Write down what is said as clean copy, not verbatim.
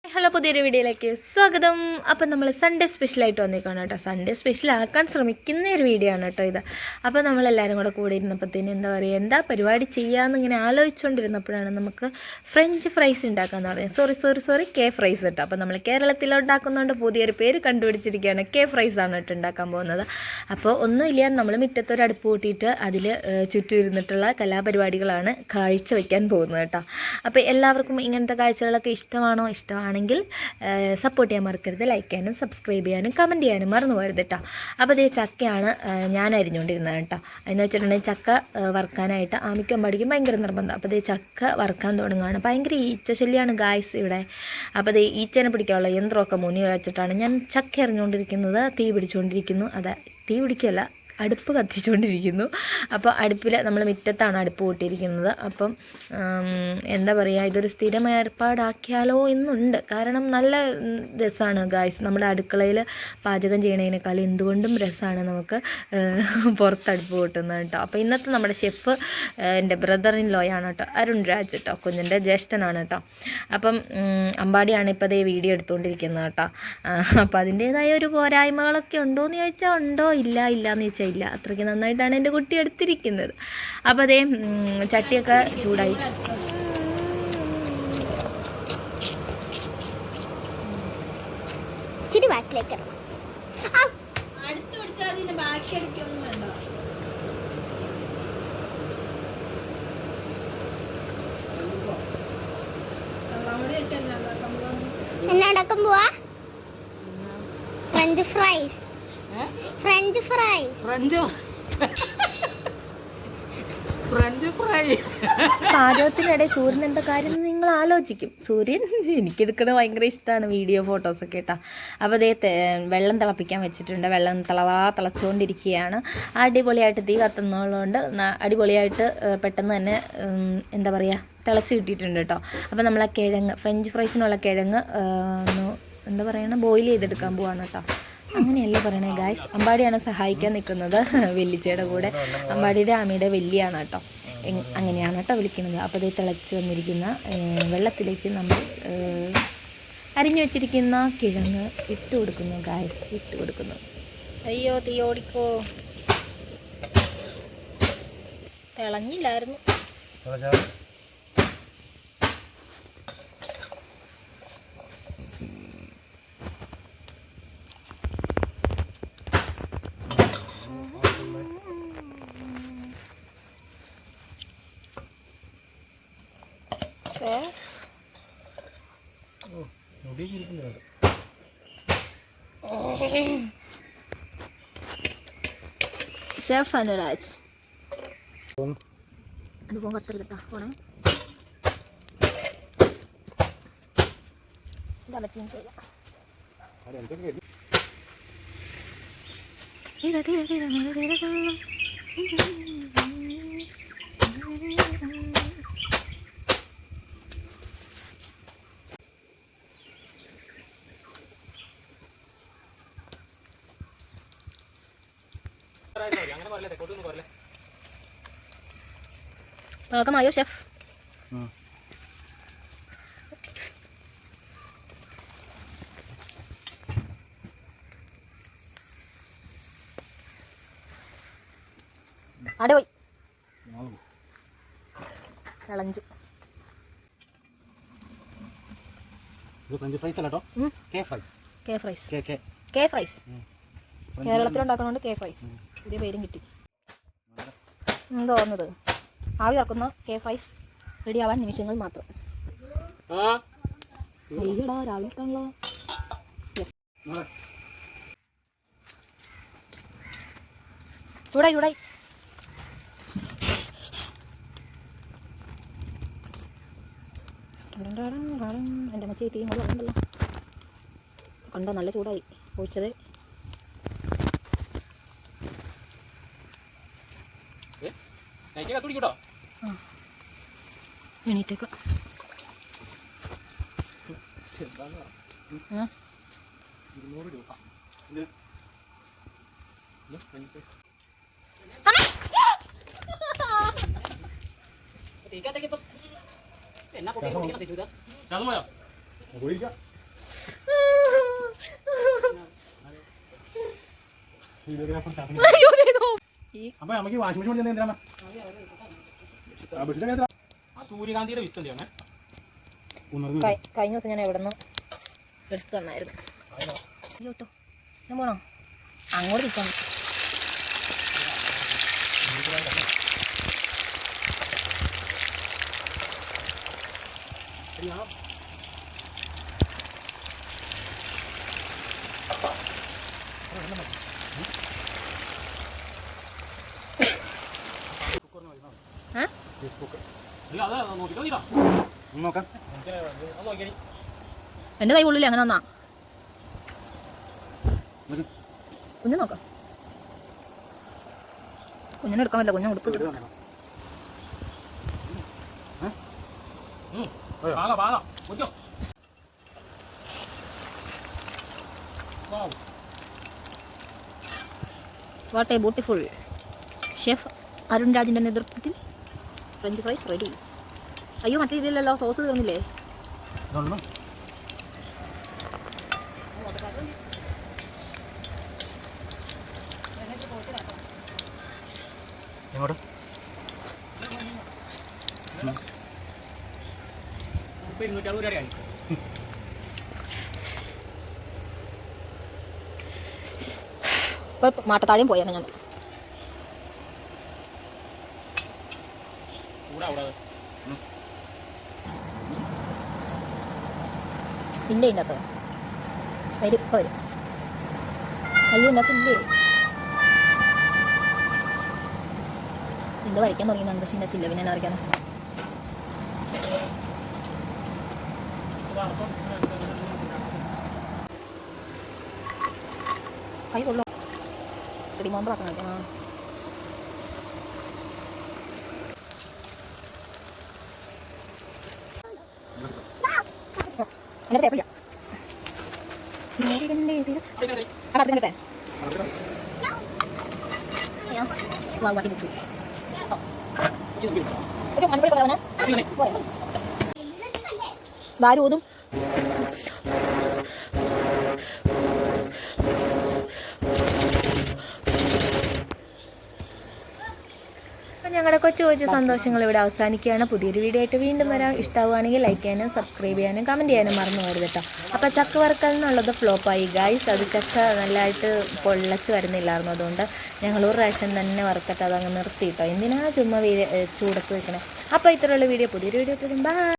Hello, പുതിയൊരു വീഡിയോയിലേക്ക് സ്വാഗതം. അപ്പം നമ്മൾ സൺഡേ സ്പെഷ്യലായിട്ട് വന്നേക്കാണ് കേട്ടോ. സൺഡേ സ്പെഷ്യലാക്കാൻ ശ്രമിക്കുന്ന ഒരു വീഡിയോ ആണ് കേട്ടോ ഇത്. അപ്പോൾ നമ്മളെല്ലാവരും കൂടെ ഇരുന്നപ്പോഴത്തേന് എന്താ പറയുക, എന്താ പരിപാടി ചെയ്യാമെന്ന് ഇങ്ങനെ ആലോചിച്ചുകൊണ്ടിരുന്നപ്പോഴാണ് നമുക്ക് ഫ്രഞ്ച് ഫ്രൈസ് ഉണ്ടാക്കാമെന്ന് പറയുന്നത്. സോറി കെ ഫ്രൈസ് കേട്ടോ. അപ്പോൾ നമ്മൾ കേരളത്തിൽ ഉണ്ടാക്കുന്നതുകൊണ്ട് പുതിയൊരു പേര് കണ്ടുപിടിച്ചിരിക്കുകയാണ്. കെ ഫ്രൈസ് ആണ് കേട്ടോ ഉണ്ടാക്കാൻ പോകുന്നത്. അപ്പോൾ ഒന്നുമില്ല, നമ്മൾ മുറ്റത്തൊരു അടുപ്പ് കൂട്ടിയിട്ട് അതിൽ ചുറ്റും ഇരുന്നിട്ടുള്ള കലാപരിപാടികളാണ് കാഴ്ച വയ്ക്കാൻ പോകുന്നത് കേട്ടോ. അപ്പോൾ എല്ലാവർക്കും ഇങ്ങനത്തെ കാഴ്ചകളൊക്കെ ഇഷ്ടമാണെങ്കിൽ സപ്പോർട്ട് ചെയ്യാൻ മറക്കരുത്. ലൈക്ക് ചെയ്യാനും സബ്സ്ക്രൈബ് ചെയ്യാനും കമൻറ്റ് ചെയ്യാനും മറന്നു പോകരുത് കേട്ടോ. അപ്പോൾ ഇതേ ചക്കയാണ് ഞാൻ അരിഞ്ഞുകൊണ്ടിരുന്നത് കേട്ടോ. എന്ന് വെച്ചിട്ടുണ്ടെങ്കിൽ ചക്ക വറുക്കാനായിട്ട് ആമിക്കും പഠിക്കും ഭയങ്കര നിർബന്ധം. അപ്പോൾ ഇതേ ചക്ക വറുക്കാൻ തുടങ്ങുകയാണ്. ഭയങ്കര ഈച്ച ശല്യമാണ് ഗായ്സ് ഇവിടെ. അപ്പോൾ ഇതേ ഈച്ചനെ പിടിക്കാനുള്ള യന്ത്രമൊക്കെ മുന്നിൽ വെച്ചിട്ടാണ് ഞാൻ ചക്ക എറിഞ്ഞുകൊണ്ടിരിക്കുന്നത്. തീ പിടിച്ചുകൊണ്ടിരിക്കുന്നു. അതെ, തീ പിടിക്കുകയല്ല, അടുപ്പ് കത്തിച്ചുകൊണ്ടിരിക്കുന്നു. അപ്പോൾ അടുപ്പിൽ നമ്മൾ മുറ്റത്താണ് അടുപ്പ് കൂട്ടിയിരിക്കുന്നത്. അപ്പം എന്താ പറയുക, ഇതൊരു സ്ഥിരം ഏർപ്പാടാക്കിയാലോ എന്നുണ്ട്. കാരണം നല്ല രസമാണ് ഗായ്സ്, നമ്മുടെ അടുക്കളയിൽ പാചകം ചെയ്യണതിനേക്കാളും എന്തുകൊണ്ടും രസമാണ് നമുക്ക് പുറത്തടുപ്പ് കൂട്ടുന്നത് കേട്ടോ. അപ്പോൾ ഇന്നത്തെ നമ്മുടെ ഷെഫ് എൻ്റെ ബ്രദർ ഇൻ ലോയാണ് കേട്ടോ, അരുൺ രാജ് കേട്ടോ, കുഞ്ഞിൻ്റെ ജ്യേഷ്ഠനാണ് കേട്ടോ. അപ്പം അമ്പാടിയാണ് ഇപ്പോൾ അതേ വീഡിയോ എടുത്തുകൊണ്ടിരിക്കുന്നത് കേട്ടോ. അപ്പോൾ അതിൻ്റേതായ ഒരു പോരായ്മകളൊക്കെ ഉണ്ടോയെന്ന് ചോദിച്ചാൽ ഉണ്ടോ, ഇല്ലയെന്ന് ചോദിച്ചാൽ ഇല്ല. അത്രയ്ക്ക് നന്നായിട്ടാണ് എൻ്റെ കുട്ടി എടുത്തിരിക്കുന്നത്. അപ്പോൾ അതേ ചട്ടിയൊക്കെ ചൂടായി. എന്നാടക്കം പോവാ? French fries. പാചകത്തിനിടെ സൂര്യൻ എന്താ കാര്യം എന്ന് നിങ്ങൾ ആലോചിക്കും. സൂര്യൻ എനിക്കെടുക്കുന്നത് ഭയങ്കര ഇഷ്ടമാണ്, വീഡിയോ ഫോട്ടോസൊക്കെ കേട്ടോ. അപ്പോൾ അതേ വെള്ളം തിളപ്പിക്കാൻ വെച്ചിട്ടുണ്ട്. വെള്ളം തിളച്ചുകൊണ്ടിരിക്കുകയാണ്. അടിപൊളിയായിട്ട് തീ കത്തുന്നതുകൊണ്ട് അടിപൊളിയായിട്ട് പെട്ടെന്ന് തന്നെ എന്താ പറയുക, തിളച്ച് കിട്ടിയിട്ടുണ്ട് കേട്ടോ. അപ്പോൾ നമ്മൾ ആ കിഴങ്ങ്, ഫ്രഞ്ച് ഫ്രൈസിനുള്ള കിഴങ്ങ് എന്താ പറയുക, ബോയിൽ ചെയ്തെടുക്കാൻ പോവാണ് കേട്ടോ. അങ്ങനെയല്ല പറയണേ ഗായ്സ്. അമ്പാടിയാണ് സഹായിക്കാൻ നിൽക്കുന്നത് വെല്ലിച്ചയുടെ കൂടെ. അമ്പാടിയുടെ ആമയുടെ വെല്ലിയാണ് കേട്ടോ. അങ്ങനെയാണ് കേട്ടോ വിളിക്കുന്നത്. അപ്പോൾ ഇത് തിളച്ച് വന്നിരിക്കുന്ന വെള്ളത്തിലേക്ക് നമ്മൾ അരിഞ്ഞു വെച്ചിരിക്കുന്ന കിഴങ്ങ് ഇട്ട് കൊടുക്കുന്നു ഗായ്സ്, ഇട്ട് കൊടുക്കുന്നു. അയ്യോ, തീ ഓടിക്കോ, തിളഞ്ഞില്ലായിരുന്നു. ഷെഫ് അനുരാജ് അതുപോലെ കത്തെടുത്താ പോണേ. പാകമായോ ഷെഫ്? അടിപൊളി, കളഞ്ചു. കേരളത്തിലുണ്ടാക്കണോണ്ട് കെ ഫ്രൈസ് പുതിയ പേരും കിട്ടി. തോന്നുന്നത് ആവി ഇറക്കുന്ന കെ ഫ്രൈസ് റെഡി ആവാൻ നിമിഷങ്ങൾ മാത്രം. രാവിലെ ഇട്ടാണല്ലോ. ചൂടായി എൻ്റെ മച്ചി തീ കൂടെ ഉണ്ടല്ലോ. കണ്ടോ, നല്ല ചൂടായി. ഒഴിച്ചത് എണീറ്റേക്ക. എന്നാ അയ്യോ, ദേ നോ. അപ്പൊ നമുക്ക് വാഷിംഗ് മെഷീൻ എന്തിനാ സൂര്യകാന്തിയുടെ വിത്ത് എന്താണ്? കഴിഞ്ഞ ദിവസം ഞാൻ എവിടെ നിന്ന് എടുത്തു തന്നായിരുന്നു. അയ്യോ കേട്ടോ, ഞാൻ പോണോ? അങ്ങോട്ട് നിൽക്കാം. നോക്കാം. എൻ്റെ കൈ ഉള്ളിൽ അങ്ങനെ വന്നാ കുഞ്ഞു നോക്കാം. കുഞ്ഞിനെ എടുക്കാൻ പറ്റില്ല, കുഞ്ഞു ഉടുപ്പിട്ട് what a beautiful. Chef Arun രാജിൻ്റെ നേതൃത്വത്തിൽ ഫ്രഞ്ച് ഫ്രൈസ് റെഡി. അയ്യോ മറ്റേ ഇതിലല്ലോ, സോസ് തീർന്നില്ലേ? എങ്ങോട്ട്? ഇപ്പോൾ മാട്ടത്താഴം പോയാണ് ഞാൻ. ഇല്ല ഇന്നത്തെ വരും, ഇപ്പം വരും. അയ്യോ ഇന്നത്തെ ഇല്ലേ, ഇന്ന് വരയ്ക്കാൻ തുടങ്ങിയാണ്, പക്ഷെ ഇന്നത്തില്ല. പിന്നെ എന്നാ വരയ്ക്കാനോ? കൈ കൊള്ളോ, ഇടിമോമ്പാക്കണം. ആ എന്നിട്ട് തേപ്പില്ല. കിട്ടെ വാട്ടി ബുക്ക് ദാരൂതും ഞങ്ങളുടെ കൊച്ചു കൊച്ചു സന്തോഷങ്ങൾ ഇവിടെ അവസാനിക്കുകയാണ്. പുതിയൊരു വീഡിയോ ആയിട്ട് വീണ്ടും വരാം. ഇഷ്ടമാവുകയാണെങ്കിൽ ലൈക്ക് ചെയ്യാനും സബ്സ്ക്രൈബ് ചെയ്യാനും കമൻറ്റ് ചെയ്യാനും മറന്നു പോകരുത് കേട്ടോ. അപ്പോൾ ചക്ക വറുക്കൽ എന്നുള്ളത് ഫ്ലോപ്പായി ഗൈസ്. അത് ചക്ക നല്ലതായിട്ട് പൊള്ളച്ച് വരുന്നില്ലായിരുന്നു. അതുകൊണ്ട് ഞങ്ങൾ ഒരു പ്രാവശ്യം തന്നെ വറുക്കട്ടെ, അതങ്ങ് നിർത്തി കേട്ടോ. എന്തിനാ ചുമ്മാ ചൂടത്ത് വെക്കണേ. അപ്പോൾ ഇത്രയുള്ള വീഡിയോ, പുതിയൊരു വീഡിയോ ബൈ.